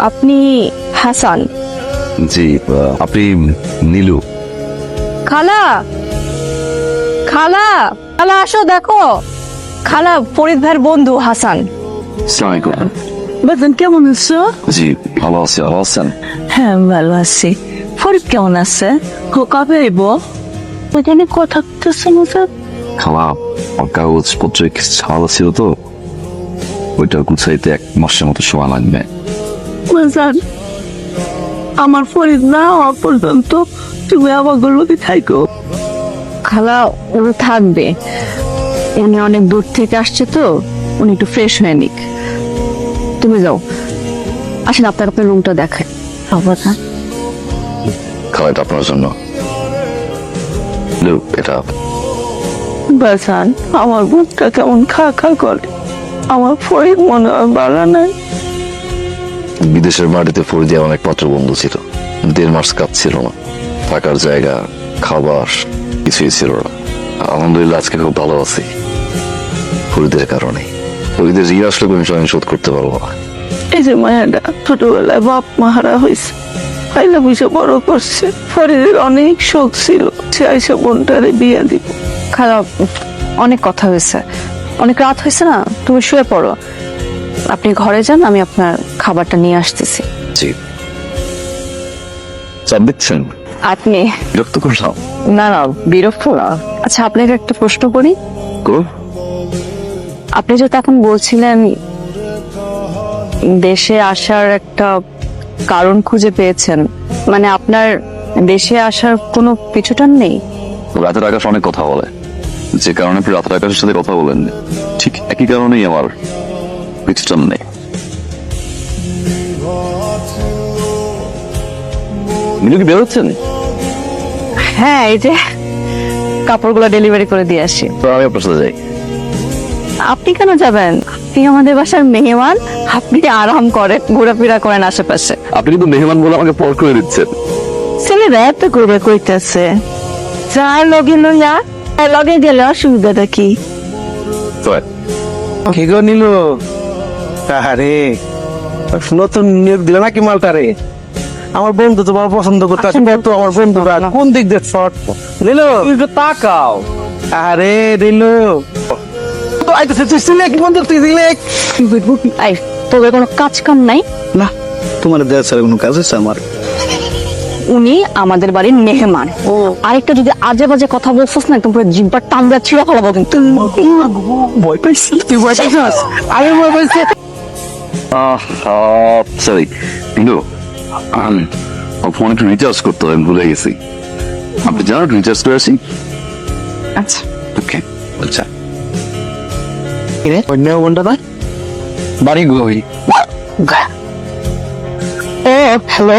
আপনি হাসান? জি, আপনি নীলু? খালা, খালা, খালা আসো দেখো। খালা ফরিদ ভাইয়ের বন্ধু হাসান। আসসালামু আলাইকুম। বেতন কেমন আছো? জি, ভালো আছি। ভালো আছেন? হ্যাঁ ভালো আছি। ফরিদ কেমন আছে? ও কবে আইব? ওইখানে কথা করতেছে না। খালা, আমার কাগজপত্র কিছু ঝামেলা ছিল তো, ওইটা গুছাইতে 1 মাসের মতো সময় লাগবে। বুঝলেন, আমার ফরিদ না হওয়া পর্যন্ত তুমি আমার গল্পে থাইকো। খালা ও থাকবে, উনি অনেক দূর থেকে আসছে তো, উনি একটু ফ্রেশ হয়ে নিক। তুমি যাও, আসেন আপনার আপনার রুমটা দেখায়। আবার খালা, এটা আপনার জন্য। লুক, এটা বাসান, আমার বুকটা কেমন খা খা করে। আমার ফরিদ মনে হয় বাড়া নাই। বিদেশের মাটিতে ফরিদিয়া অনেক পাত্র বন্ধু ছিল। 1.5 মাস কাজ ছিল না, থাকার জায়গা, খাবার কিছুই ছিল না। আলহামদুলিল্লাহ আজকে খুব ভালো আছি ফরিদের কারণে। ফরিদের ঋণ আসলে আমি শোধ করতে পারবো না। এই যে মায়াটা ছোটবেলায় বাপ মাহারা হয়েছে, খাইলা বুঝে বড় করছে। ফরিদের অনেক শখ ছিল সে আইসা বোনটারে বিয়া দিব। খালা অনেক কথা হয়েছে, অনেক রাত হয়েছে না, তুমি শুয়ে পড়ো। আপনি ঘরে যান, আমি আপনার খাবারটা নিয়ে আসতেছি। জি, চাপ দিচ্ছেন? আপনি বিরক্ত করলাম? না না, বিরক্ত না। আচ্ছা আপনাকে একটা প্রশ্ন করি। করো। আপনি যেটা এখন বলছিলেন দেশে আসার একটা কারণ খুঁজে পেয়েছেন, মানে আপনার দেশে আসার কোনো পিছুটান নেই? রাতের আকাশ অনেক কথা বলে, যে কারণে আপনি রাতের আকাশের সাথে কথা বলেন, ঠিক একই কারণেই আমার পিছটান নেই। মিনু কি বেরোচ্ছেন? হ্যাঁ, এই যে কাপড়গুলো ডেলিভারি করে দিয়ে আসি। তো আমি আপনার সাথে যাই। আপনি কেন যাবেন? আপনি আমাদের বাসার মেহমান, আপনি আরাম করেন, ঘোরাফেরা করেন আশেপাশে। আপনি কিন্তু মেহমান বলে আমাকে পর করে দিচ্ছেন। ছেলেরা এত করবে কইতাছে, যার লগে লইয়া লগে গেলে অসুবিধাটা কি? কি গো নিল? আরে নতুন নিয়োগ দিল নাকি মালটারে? আমার বন্ধু তো বড় পছন্দ করতে আসে তো। আমার বন্ধুরা কোন দিক দিয়ে শর্ট নিল? তুই একটু তাকাও। আরে নিল তো আইতেছে, তুই সিলেক বন্ধু, তুই সিলেক। এই তোদের কোনো কাজ কাম নাই? না, তোমার দেওয়া ছাড়া কোনো কাজ হচ্ছে আমার? উনি আমাদের বাড়ির মেহমান। আরেকটা যদি আজে বাজে কথা বলছিস না, একদম পুরো জিব্বার টানরা ছিঁড়ে ফেলাবো কিন্তু। ভয় পাইছিস? তুই ভয় পাইছিস? আমি ভয় পাইছি। সরি কিন্তু ফোন একটু রিচার্জ করতে হবে, আমি ভুলে গেছি। আপনি জানেন রিচার্জ করে আসি। আচ্ছা ওকে, আচ্ছা। অন্য বন্ধুটা না বাড়ি গই। ও হ্যালো,